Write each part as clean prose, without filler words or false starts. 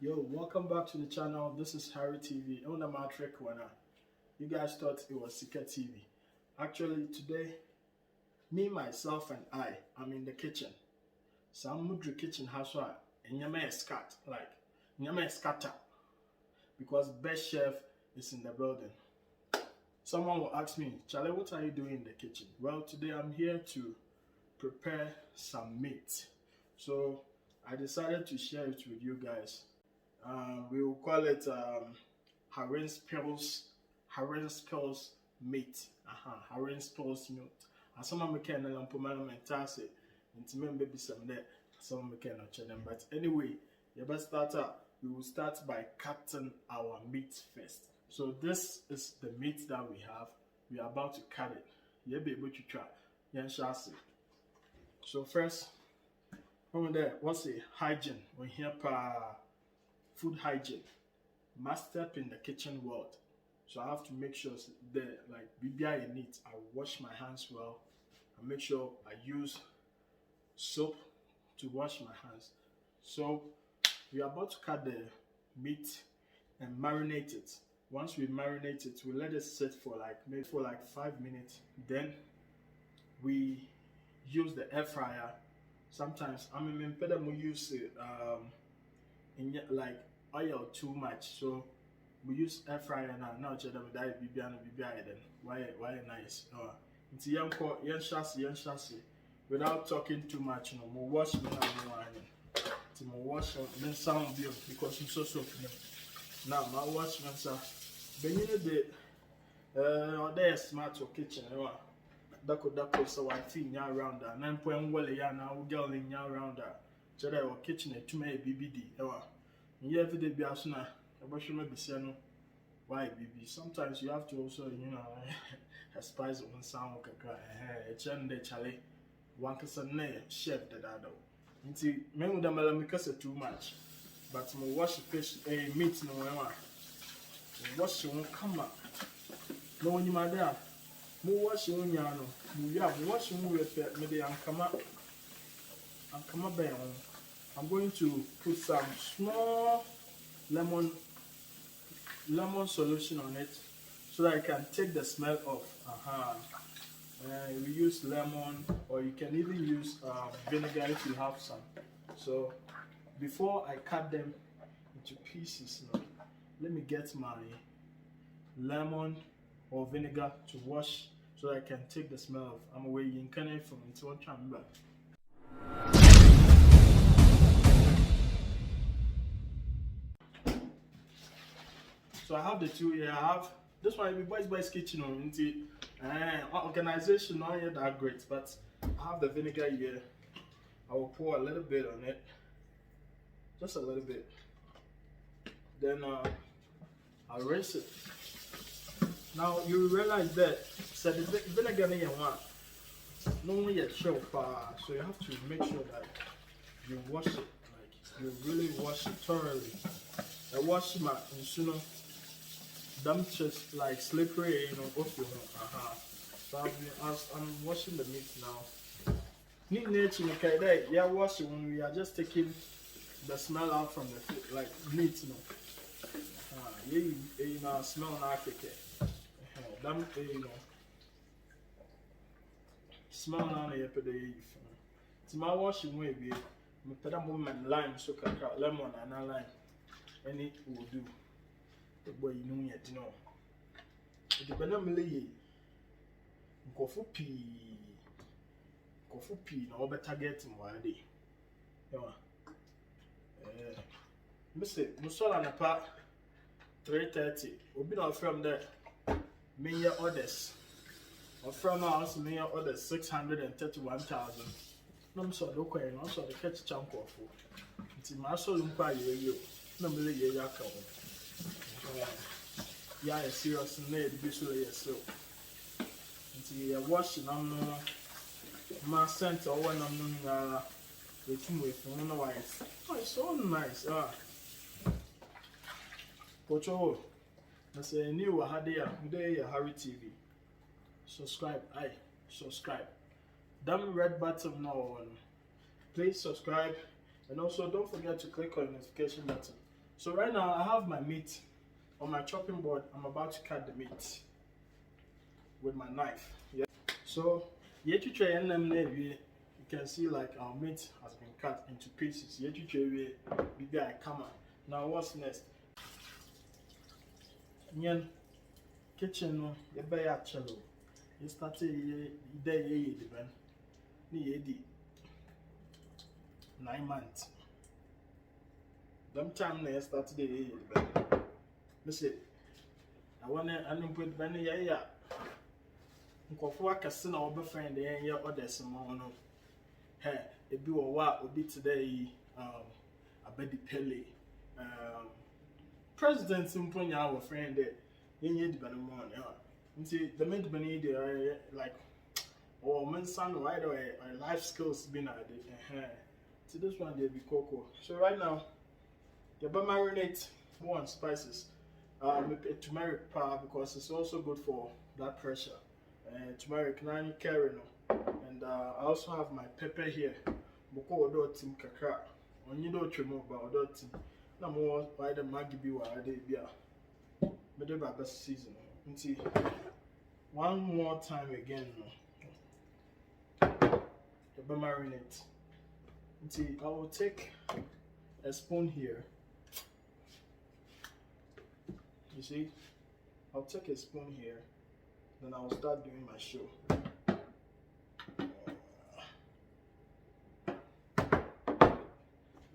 Yo, welcome back to the channel. This is Harry TV. On the matric winner. You guys thought it was Sika TV. Actually, today, me, myself, and I'm in the kitchen. So I'm in the kitchen house and Nyama scat, like Nyama scatter, because best chef is in the building. Someone will ask me, Charlie, what are you doing in the kitchen? Well, today I'm here to prepare some meat. So I decided to share it with you guys. We will call it Harren's Pills meat. Harren's Pills meat. And some of them can mentase into maybe some there, some cannot check them. But anyway, you best start up. We will start by cutting our meat first. So this is the meat that we have. We are about to cut it. You'll be able to try. So first, over there, what's the hygiene? We here food hygiene. Must step in the kitchen world. So I have to make sure that like BBI in it, I wash my hands well. I make sure I use soap to wash my hands. So we are about to cut the meat and marinate it. Once we marinate it, we let it sit for like 5 minutes. Then we use the air fryer. Sometimes we use in like oil too much, so we use air fryer now. Check them that BBI then why nice. It's young chassis without talking too much. You know, we wash me now. To wash then sound bill because I'm so soap. Now my wash myself. Then you know the there's smart kitchen. Dako so I feel nya around that 9.1 well ya now girl in nya around that. So that our kitchen to me BBD. You every day be asuna. About me be saying why BB. Sometimes you have to also spice on sound kakra. Chende chale. One person chef the dado. Inti me would make too much. But mo wash fish meat no one. Wash won't come up. No one you my dad. Mo wash you nyano. Mo wash you with maybe I'm going to put some small lemon solution on it so that I can take the smell off. We use lemon, or you can even use vinegar if you have some. So before I cut them into pieces, let me get my lemon or vinegar to wash so that I can take the smell off. I'm away in Canada from into one chamber. So I have the two here. I have this one, boys kitchen on organization not yet that great, but I have the vinegar here. I will pour a little bit on it, just a little bit. Then I'll rinse it. Now you realize that so the vinegar in your one, no one yet show so you have to make sure that you wash it, like you really wash it thoroughly. I wash my them just like slippery, off your So I'm washing the meat now. Need nature, okay? Yeah, washing when we are just taking the smell out from the food, like meat, smell like it. Them, smell now here for the it's my washing way, we put a moment lime, so lemon and a lime, and it will do. The boy you know yet, The banana coffee pea, no better get him one day. Mr. Musola Napa 3:30. We'll be not from there. Many orders. Or from us, many orders 631,000. No, so do quay, no, so the catch chunk of food. It's in my soul, you. No, really, yeah, serious need to be so. Until you're washing, I'm no my scent or when I'm not with why. Oh, it's so nice. Pocho, I say new Hadia, today Harry TV. Subscribe, subscribe. Damn red button now on. Please subscribe, and also don't forget to click on the notification button So right now I have my meat on my chopping board. I'm about to cut the meat with my knife. Yeah. So you can see like our meat has been cut into pieces. Come on. Now what's next? Kitchen no you better cello. You started the ben. Ni 9 months. Them time na started the ben. Me say I wanna put ben ya. Nkofo akase na obefriend den ya orders mo no. Hey, ebi wo wa obi today abedi pele. President Simponya our friend there. Yenye di banamo na. Nti the made bani dey like men son right away life skills been at it. So this one they be cocoa. So right now you better marinate more on spices. Turmeric powder because it's also good for blood pressure. Turmeric nani carry no. And I also have my pepper here. Boko odo tim kakra. Onyi do twemo ba odo tim. Na mo why the maggi bi wa ade bia. Me dey ba best season. Nti one more time again no. The marinate. Nti I will take a spoon here. You see, I'll take a spoon here, then I'll start doing my show.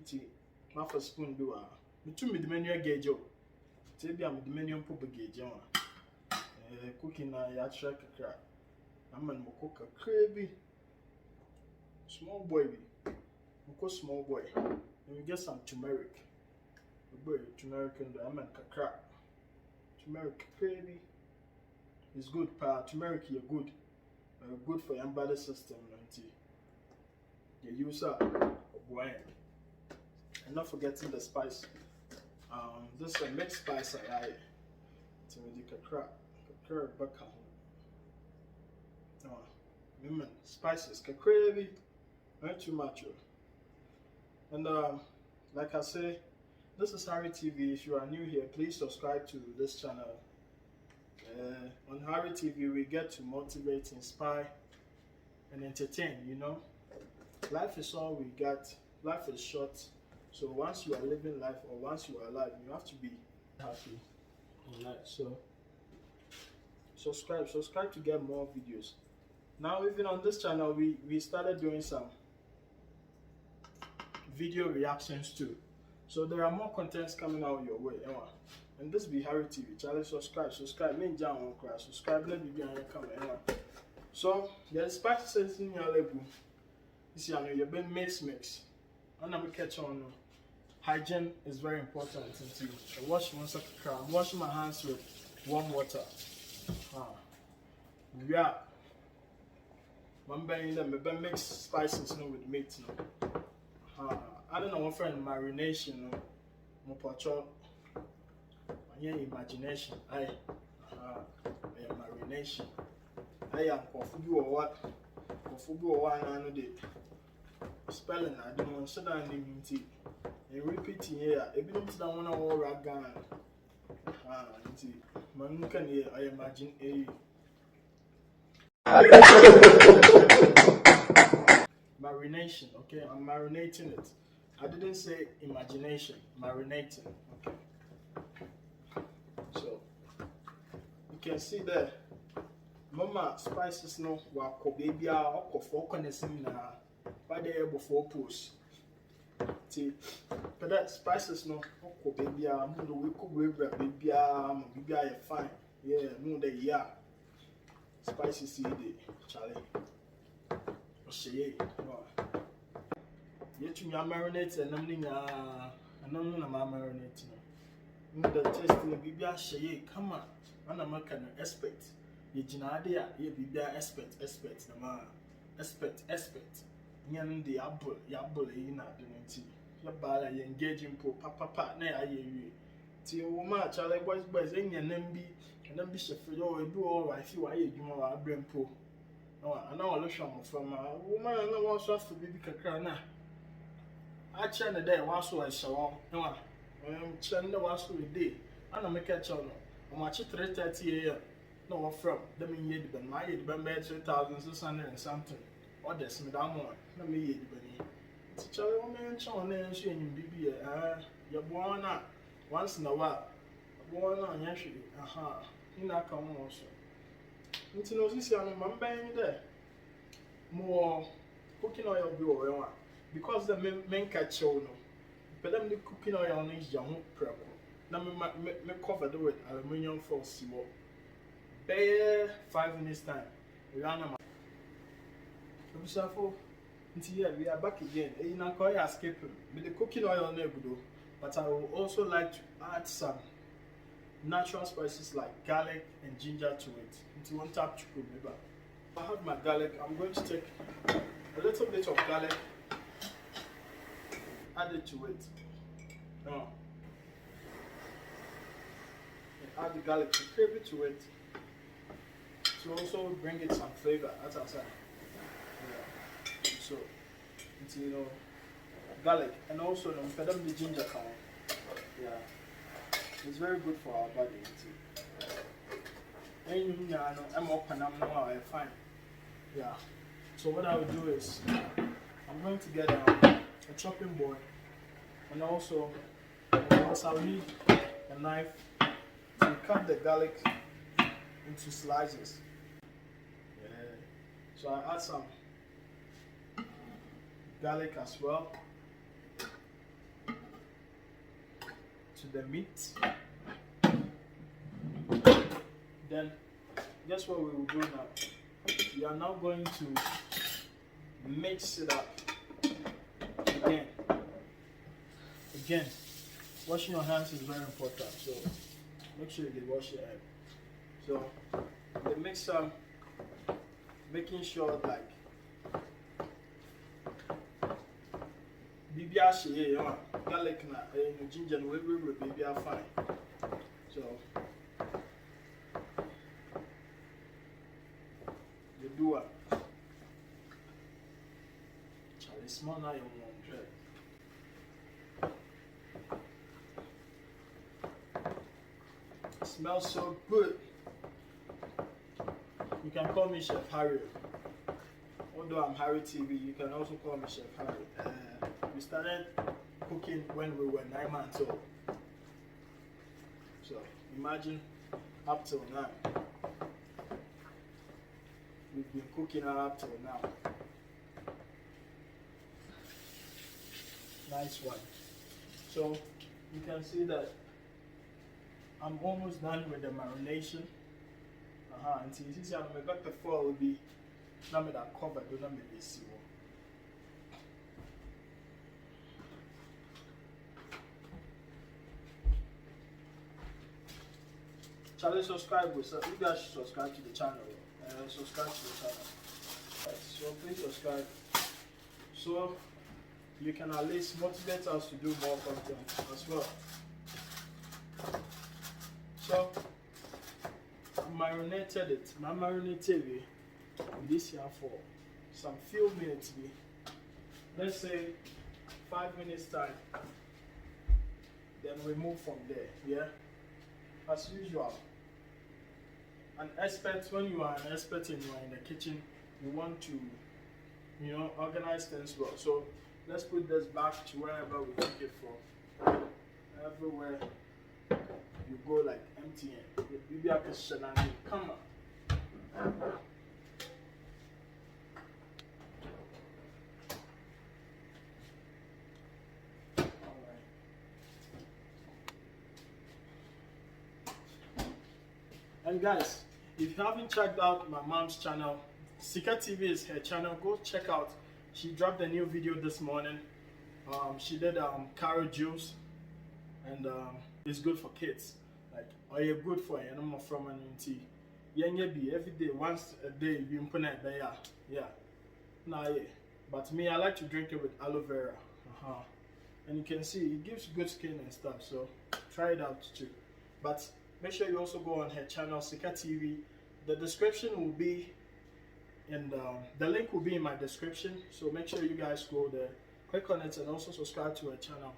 See, half a spoon do me too me the menu gauge. Maybe I'm the menu pop gauge. Cooking ya track a crack. I'm gonna cook a crabby small boy. We cook small boy. Then we get some turmeric. Turmeric and the I'm crack. Turmeric baby is good. Turmeric you're good. Good for your body system. You use boy. And not forgetting the spice. This is a mixed spice I like. So we do crack back home. Spices crazy. Not too much. And like I say, this is Harry TV. If you are new here, please subscribe to this channel. On Harry TV, we get to motivate, inspire, and entertain. You know, life is all we got. Life is short, so once you are living life or once you are alive, you have to be happy in life. So, subscribe to get more videos. Now, even on this channel, we started doing some video reactions too. So there are more contents coming out your way. And this be Harry TV. Charlie, subscribe. Me John won't cry. Subscribe. Let me be on your camera. So there's spices in your label. You see, I know you've been mix. And I'm catch on. Hygiene is very important. I wash once a crowd. I'm washing my hands with warm water. Yeah. I'm buying them. I mix spices with meat. I don't know what friend marination. Imagination. Marination. I am coffee or what? Coffee or one and spelling. I don't want to sit down in tea. And repeating here. If you don't want to war a gun. Man can hear. I imagine a marination. Okay, I'm marinating it. I didn't say imagination, marinating. Okay. So you can see there. Mama spices no wako baby or for connection by the air before post. See, but that spices no wako baby we could baby fine. Yeah, no the yeah. Spices see the Charlie. Yet you marinate and I'm not marinating. The taste in the Bibia Shay, come on, and I'm not an expert. You Jinadia, you Bibia expert, the man, expert. Yan the apple, yabble in at the your bala, you engaging poor papa, nay, I hear you. See, woman, Charlie boys, in your NMB, and then Bishop for you, do all right, you are you more brain poor. Oh, I know a lotion from a woman, I know what's off for baby cacana. I channel there, was so I saw, no, Chanda was with day. And I make a channel. I'm watching 3:30 a.m. No one from the mean yet, but my yet been 3,600 and something. Or this, Madame one. Let me yet, Benny. It's a child man, Chon, and she and BB. You're born out once in a while. Born on Yashi. Aha. You not come also. Into no, this young man bang there. More cooking oil go because the main catch no. But them the cooking oil on is young prep. Now me cover the with aluminium foil seal. Bare 5 minutes time. We run a until we are back again. You know, call escaping. With the cooking oil on good, but I would also like to add some natural spices like garlic and ginger to it. Into one tap to cook. I have my garlic. I'm going to take a little bit of garlic, add it to it. Now, add the garlic to crave it to it to also bring it some flavor. As I said, yeah. So, it's garlic and also the ginger can. Yeah, it's very good for our body. I'm up and I'm fine. Yeah. So what I will do is I'm going to get a chopping board, and also I'll need a knife to cut the garlic into slices. Yeah. So I add some garlic as well to the meat. Then guess what we will do now? We are now going to mix it up again. Washing your hands is very important, so make sure you wash your hands. So the mixer, making sure like BBA garlic na ginger we baby are fine. So the do it. Charlie small now you want dread. Smells so good. You can call me Chef Harry. Although I'm Harry TV, you can also call me Chef Harry. We started cooking when we were 9 months old. So imagine up till now. We've been cooking up till now. Nice one. So you can see that I'm almost done with the marination. And see, I'm got the foil will be not that covered, don't make this. Charlie, subscribe. So you guys should subscribe to the channel. Subscribe to the channel. Right, so please subscribe. So you can at least motivate us to do more content as well. So I marinated it. I marinated it this year for some few minutes. Let's say 5 minutes time. Then we move from there. Yeah. As usual. An expert, when you are an expert and you are in the kitchen, you want to, organize things well. So let's put this back to wherever we took it from. Everywhere you go like empty. Maybe I can come on. And guys, if you haven't checked out my mom's channel, Sika TV is her channel. Go check out. She dropped a new video this morning. She did carrot juice, and it's good for kids. Like, or you're good for you, no more from an tea. Be every day, once a day. You put it there, yeah. Nah, yeah. But me, I like to drink it with aloe vera. And you can see it gives good skin and stuff. So try it out too. But make sure you also go on her channel, Sika TV. The description will be in the link will be in my description. So make sure you guys go there, click on it, and also subscribe to her channel.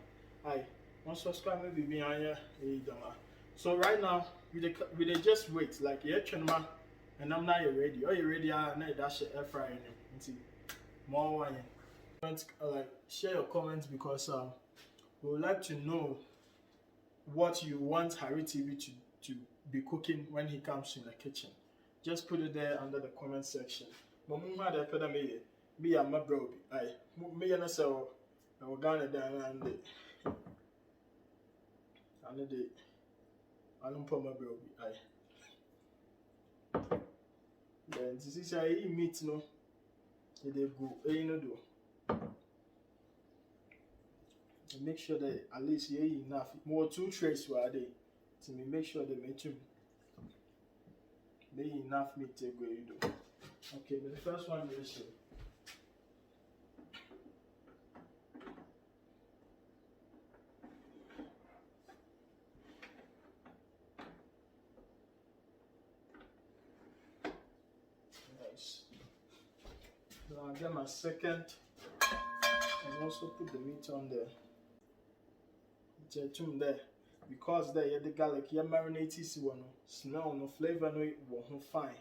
Hi. subscribe maybe behind here. So right now we dey just wait like yeah chenma and I'm not ready. Oh you ready? Now dash air fryer in more one. Like share your comments because we would like to know what you want Harry TV to be cooking when he comes in the kitchen. Just put it there under the comment section. Mamu had a peda me and my bro. I me and so I will go down and the I don't put my bro. I then this is I meat no. They go you know do. Make sure that at least you enough. More 2 trays were they to make sure they make enough meat to go you do. Okay, the first one is nice. Now I'll get my second and also put the meat on there. There because there the garlic you marinate is one smell no flavor no won't fine.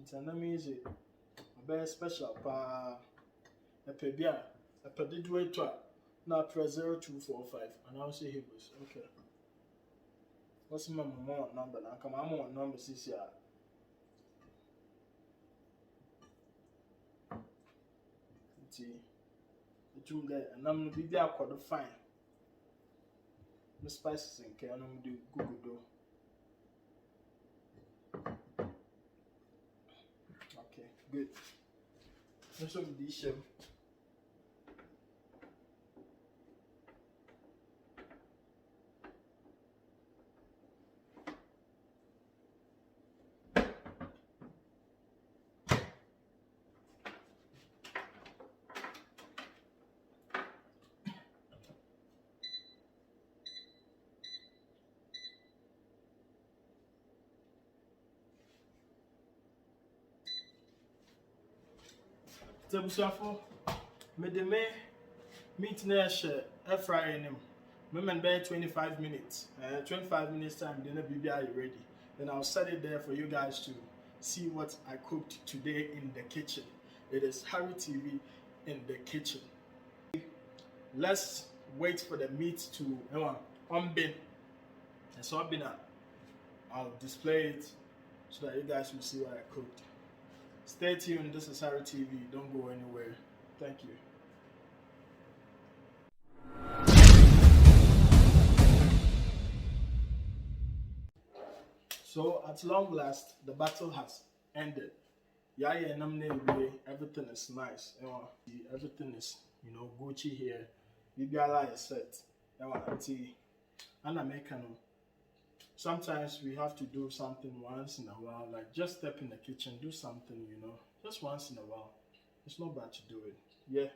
It's an amazing a very special a pebia a pedidway to now press 0245 and I'll say Hebrews. Okay. What's my more number now? Come on number 6 here. There and I'm gonna be there quite fine. The spices and can do Google do. Okay, good. Let's show the dish. Tablespoon, me the meat na share air fryer him. Moment by 25 minutes. 25 minutes time, then the BBI ready. Then I'll set it there for you guys to see what I cooked today in the kitchen. It is Harry TV in the kitchen. Let's wait for the meat to unbin. And so I'll display it so that you guys will see what I cooked. Stay tuned. This is Harry TV. Don't go anywhere. Thank you. So at long last, the battle has ended. Yeah, everything is nice. Everything is Gucci here. Bibiala is set. And American. Sometimes we have to do something once in a while, like just step in the kitchen, do something, just once in a while. It's not bad to do it. Yeah,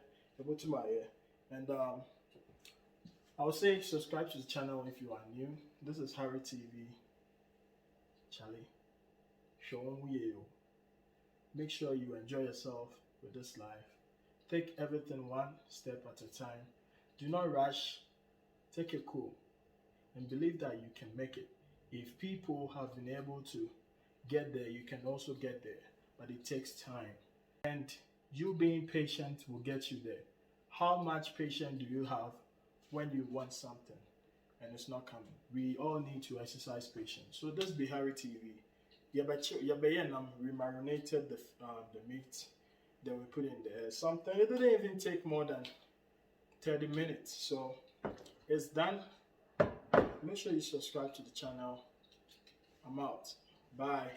go to my ear. And I would say subscribe to the channel if you are new. This is Harry TV. Charlie, show you. Make sure you enjoy yourself with this life. Take everything one step at a time. Do not rush. Take it cool. And believe that you can make it. If people have been able to get there, you can also get there. But it takes time. And you being patient will get you there. How much patience do you have when you want something and it's not coming? We all need to exercise patience. So this be Harry TV. We marinated the meat. Then we put in there something. It didn't even take more than 30 minutes. So it's done. Make sure you subscribe to the channel. I'm out. Bye.